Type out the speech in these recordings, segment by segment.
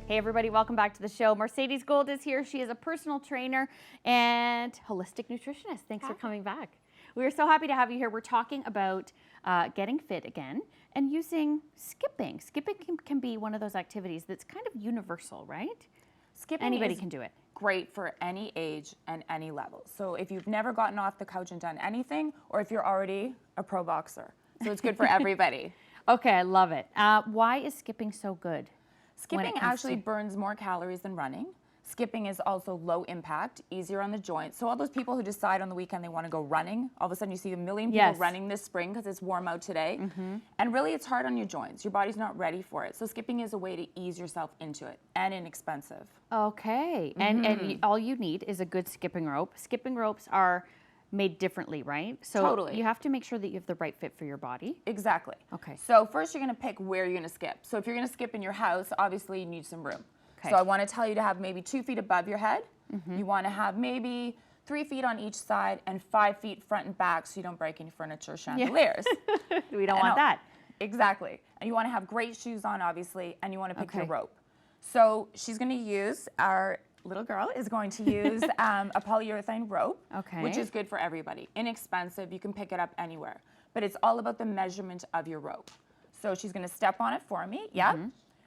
Hey everybody, welcome back to the show. Mercedes Gold is here. She is a personal trainer and holistic nutritionist. Thanks for coming back. We are so happy to have you here. We're talking about getting fit again and using skipping. Skipping can be one of those activities that's kind of universal, right? Skipping Anybody is can do it. great for any age and any level. So if you've never gotten off the couch and done anything, or if you're already a pro boxer. So it's good for everybody. Okay, I love it. Why is skipping so good? Skipping actually burns more calories than running. Skipping is also low impact, easier on the joints. So all those people who decide on the weekend they want to go running, all of a sudden you see a million people running this spring because it's warm out today. And really it's hard on your joints. Your body's not ready for it. So skipping is a way to ease yourself into it and inexpensive. Okay, and all you need is a good skipping rope. Skipping ropes are made differently, right? So you have to make sure that you have the right fit for your body. Exactly. Okay. So first you're going to pick where you're going to skip. So if you're going to skip in your house, obviously you need some room. Okay. So I want to tell you to have maybe 2 feet above your head. You want to have maybe 3 feet on each side and 5 feet front and back so you don't break any furniture or chandeliers. We don't want that. Exactly. And you want to have great shoes on, obviously, and you want to pick your rope. So she's going to use, our little girl is going to use a polyurethane rope, which is good for everybody. Inexpensive, you can pick it up anywhere. But it's all about the measurement of your rope. So she's going to step on it for me,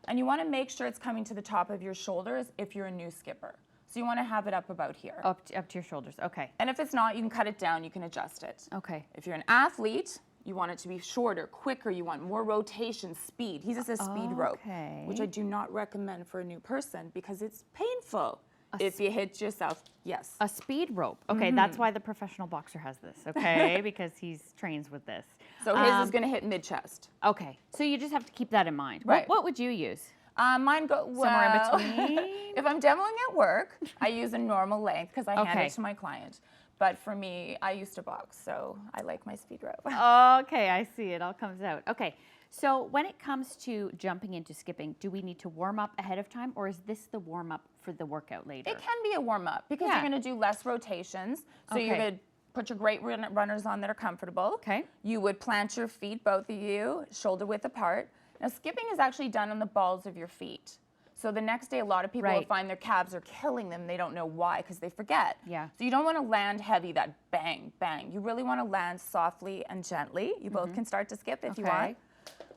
and you want to make sure it's coming to the top of your shoulders if you're a new skipper. So you want to have it up about here. Up to your shoulders, okay. And if it's not, you can cut it down, you can adjust it. Okay. If you're an athlete, you want it to be shorter, quicker, you want more rotation, speed. He uses a speed rope, which I do not recommend for a new person because it's painful if you hit yourself. Yes. A speed rope. Okay, that's why the professional boxer has this, okay? Because he trains with this. So his is going to hit mid-chest. Okay, so you just have to keep that in mind. Right. What would you use? Mine go Somewhere in between? If I'm demoing at work, I use a normal length because I hand it to my client. But for me, I used to box, so I like my speed rope. Okay, I see. It all comes out. Okay, so when it comes to jumping into skipping, do we need to warm up ahead of time, or is this the warm-up for the workout later? It can be a warm-up because you're going to do less rotations. So you're going to put your great runners on that are comfortable. Okay. You would plant your feet, both of you, shoulder width apart. Now, skipping is actually done on the balls of your feet. So the next day, a lot of people will find their calves are killing them. They don't know why because they forget. Yeah. So you don't want to land heavy, that bang, bang. You really want to land softly and gently. You both can start to skip if you want.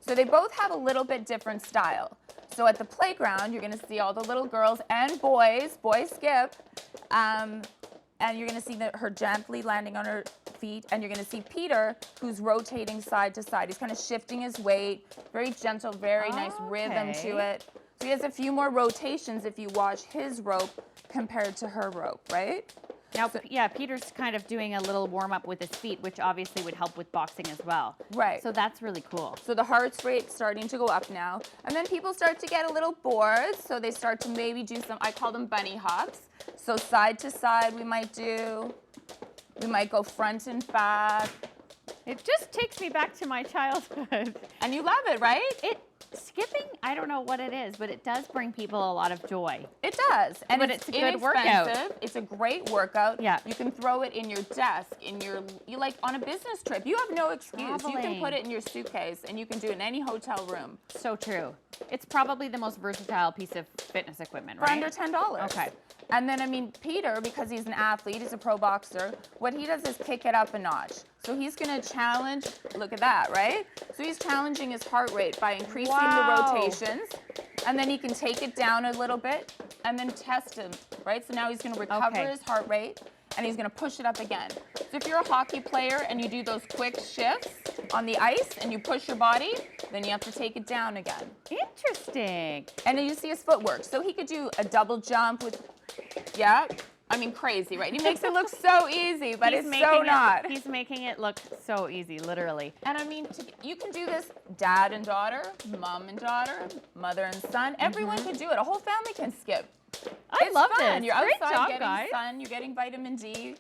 So they both have a little bit different style. So at the playground, you're going to see all the little girls and boys skip. And you're going to see her gently landing on her feet. And you're going to see Peter, who's rotating side to side. He's kind of shifting his weight. Very gentle, very nice rhythm to it. So he has a few more rotations if you watch his rope compared to her rope, right? Now, Peter's kind of doing a little warm-up with his feet, which obviously would help with boxing as well. Right. So that's really cool. So the heart rate's starting to go up now. And then people start to get a little bored, so they start to maybe do some, I call them bunny hops. So side to side we might go front and back. It just takes me back to my childhood. And you love it, right? Skipping, I don't know what it is, but it does bring people a lot of joy. It does. And it's a good workout. It's a great workout. Yeah. You can throw it in your desk, you like on a business trip. You have no excuse. You can put it in your suitcase and you can do it in any hotel room. So true. It's probably the most versatile piece of fitness equipment, right? For under $10. Okay. And then, I mean, Peter, because he's an athlete, he's a pro boxer, what he does is kick it up a notch. So he's going to challenge, look at that, right? So he's challenging his heart rate by increasing the rotations. And then he can take it down a little bit and then test him, right? So now he's going to recover his heart rate and he's going to push it up again. So if you're a hockey player and you do those quick shifts on the ice and you push your body, then you have to take it down again. Interesting. And then you see his footwork. So he could do a double jump with, I mean, crazy, right? He makes it look so easy, but it's so not. He's making it look so easy, literally. And I mean, you can do this dad and daughter, mom and daughter, mother and son. Everyone can do it. A whole family can skip. I love this. You're Great outside job, getting guys. sun, you're getting vitamin D.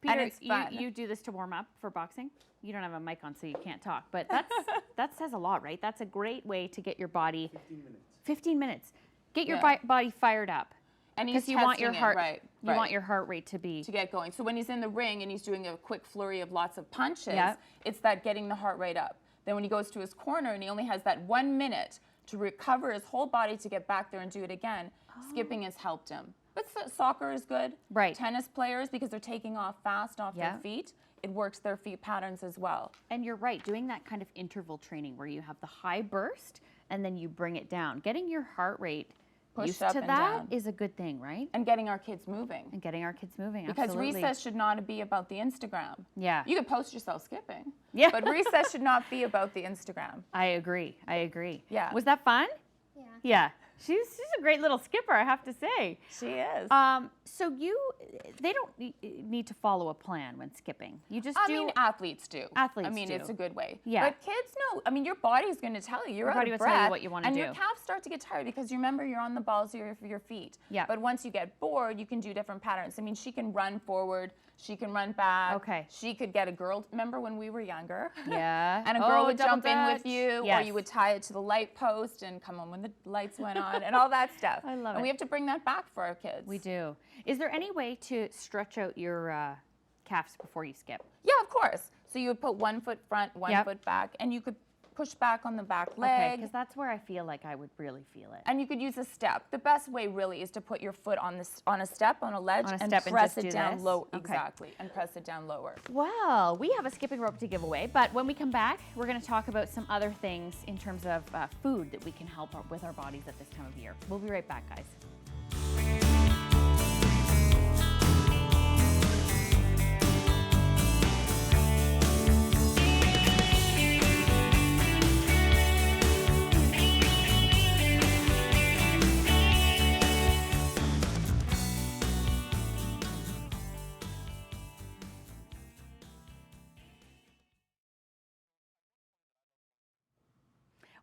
Peter, and it's fun. You do this to warm up for boxing? You don't have a mic on, so you can't talk, but that says a lot, right? That's a great way to get your body 15 minutes. Get your body fired up. And he's you want your heart, you want your heart rate to get going. So when he's in the ring and he's doing a quick flurry of lots of punches, Yeah. it's that getting the heart rate up. Then when he goes to his corner and he only has that 1 minute to recover his whole body to get back there and do it again, skipping has helped him. But soccer is good. Right. Tennis players, because they're taking off fast off their feet, it works their feet patterns as well. And you're right, doing that kind of interval training where you have the high burst and then you bring it down. Getting your heart rate used up to and that down. is a good thing, right? And getting our kids moving. And getting our kids moving, Because absolutely. recess should not be about the Instagram. Yeah. You could post yourself skipping. Yeah. But recess should not be about the Instagram. I agree. Yeah. Was that fun? Yeah. Yeah. She's a great little skipper, I have to say. She is. So they don't need to follow a plan when skipping. You just I do. mean, athletes do. Athletes I mean, do. it's a good way. Yeah. But kids, no. I mean, your body's going to tell you. You're Your out body of will tell you breath, what you wanna and do. your calves start to get tired because you remember you're on the balls of your feet. Yeah. But once you get bored, you can do different patterns. I mean, she can run forward. She can run back. Okay. She could get a girl. Remember when we were younger? Yeah. And a girl Oh, would double jump in with dutch. you, or Yes. you would tie it to the light post and come on when the lights went on, and all that stuff. I love and it. we have to bring that back for our kids. We do. Is there any way to stretch out your calves before you skip? Yeah, of course. So you would put 1 foot front, 1 Yep. foot back, and you could push back on the back Okay, leg. because that's where I feel like I would really feel it. And you could use a step. The best way really is to put your foot on a step, on a ledge, On a and step and press just it do down this? low. Okay. Exactly, and press it down lower. Well, we have a skipping rope to give away, but when we come back, we're going to talk about some other things in terms of food that we can help with our bodies at this time of year. We'll be right back, guys.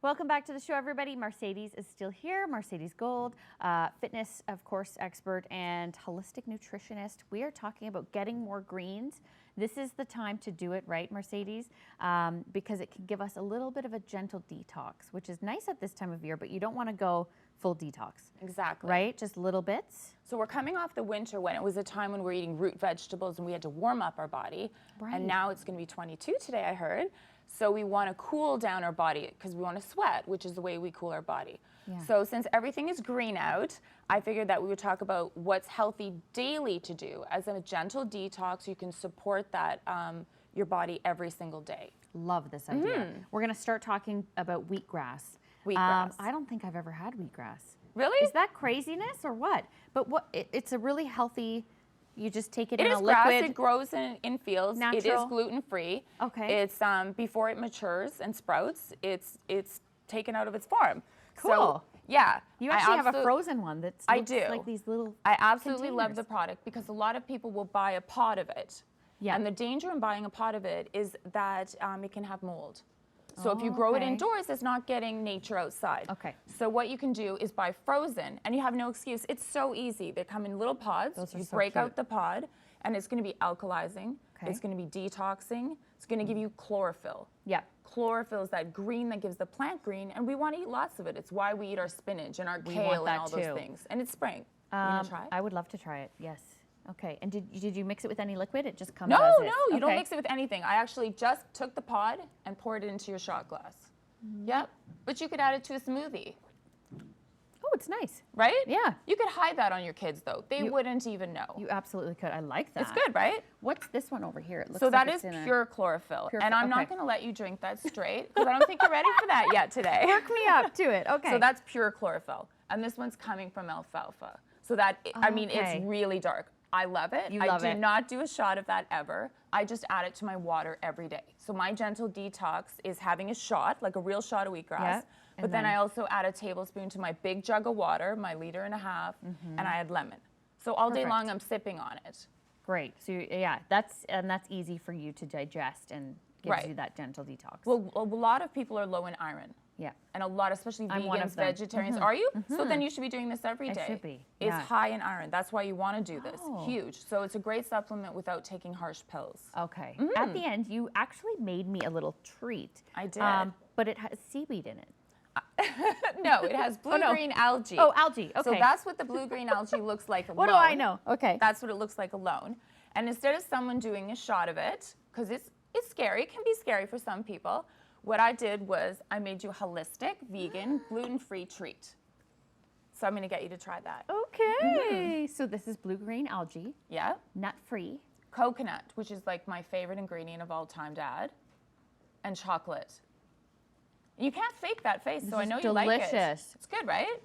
Welcome back to the show, everybody. Mercedes is still here. Mercedes Gold, fitness, of course, expert and holistic nutritionist. We are talking about getting more greens. This is the time to do it, right, Mercedes? Because it can give us a little bit of a gentle detox, which is nice at this time of year, but you don't want to go full detox, Exactly. right? Just little bits. So we're coming off the winter when it was a time when we were eating root vegetables and we had to warm up our body. Right. And now it's going to be 22 today, I heard. So we want to cool down our body because we want to sweat, which is the way we cool our body. Yeah. So since everything is green out, I figured that we would talk about what's healthy daily to do. As a gentle detox, you can support that your body every single day. Love this idea. We're going to start talking about wheatgrass. Wheatgrass. I don't think I've ever had wheatgrass. Really? Is that craziness or what? But it's a really healthy, you just take it It in is a grass. liquid. It grows in fields. It is Natural. gluten-free. Okay. It's before it matures and sprouts, it's taken out of its farm. Cool. So, yeah. You I actually have a absolute- frozen one that's I looks do. like these little I absolutely love containers. the product because a lot of people will buy a pot of it. Yeah. And the danger in buying a pot of it is that it can have mold. So if you Oh, grow it okay. indoors, it's not getting nature outside. Okay. So what you can do is buy frozen, and you have no excuse. It's so easy. They come in little pods. Those are You so break cute. out the pod, and it's going to be alkalizing. Okay. It's going to be detoxing. It's going to give you chlorophyll. Yep. Chlorophyll is that green that gives the plant green, and we want to eat lots of it. It's why we eat our spinach and our We kale want and that all too. those things. And it's spring. You want to try? I would love to try it. Yes. Okay. And did you mix it with any liquid? It just comes No, as is. no, you don't Okay. mix it with anything. I actually just took the pod and poured it into your shot glass. Yep. But you could add it to a smoothie, Oh, it's nice. right? Yeah. You could hide that on your kids, though. They wouldn't even know. You absolutely could. I like that. It's good, right? What's this one over here? It looks So like that it's is in a- pure chlorophyll. Pure And I'm okay. not going to let you drink that straight because I don't think you're ready for that yet today. Work me up to it. Okay. So that's pure chlorophyll. And this one's coming from alfalfa. So that, I mean, Okay. it's really dark. I love it. You I love do it. not do a shot of that ever. I just add it to my water every day. So my gentle detox is having a shot, like a real shot of wheatgrass. Yeah, But and then then- I also add a tablespoon to my big jug of water, my 1.5 liters, and I add lemon. So all day Perfect. long I'm sipping on it. Great. So yeah, that's easy for you to digest and gives Right. you that gentle detox. Well, a lot of people are low in iron. yeah. And a lot, especially I'm one vegans, of them. vegetarians. Are you? So then you should be doing this every I day. should be, It's yeah. high in iron. That's why you want to do this. Oh. Huge. So it's a great supplement without taking harsh pills. Okay. At the end, you actually made me a little treat. I did. But it has seaweed in it. No, it has blue-green algae. Oh, algae. Okay. So that's what the blue-green algae looks like alone. what do I know? Okay. That's what it looks like alone. And instead of someone doing a shot of it, because it's scary, it can be scary for some people, What I did was I made you a holistic, vegan, gluten-free treat. So I'm gonna get you to try that. Okay. So this is blue-green algae, Yeah. nut-free. Coconut, which is like my favorite ingredient of all time to add, and chocolate. You can't fake that face, so I is know you like it. delicious. It's good, right?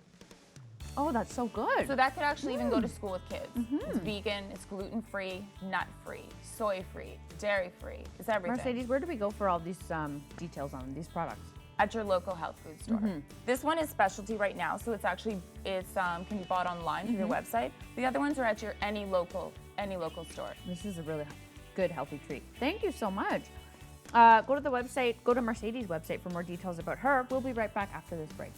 Oh, that's so good. So that could actually even go to school with kids. It's vegan, it's gluten-free, nut-free, soy-free, dairy-free. It's everything. Mercedes, where do we go for all these details on these products? At your local health food store. This one is specialty right now, so it's actually can be bought online through your website. The other ones are at your any local store. This is a really good, healthy treat. Thank you so much. Go to the website, go to Mercedes' website for more details about her. We'll be right back after this break.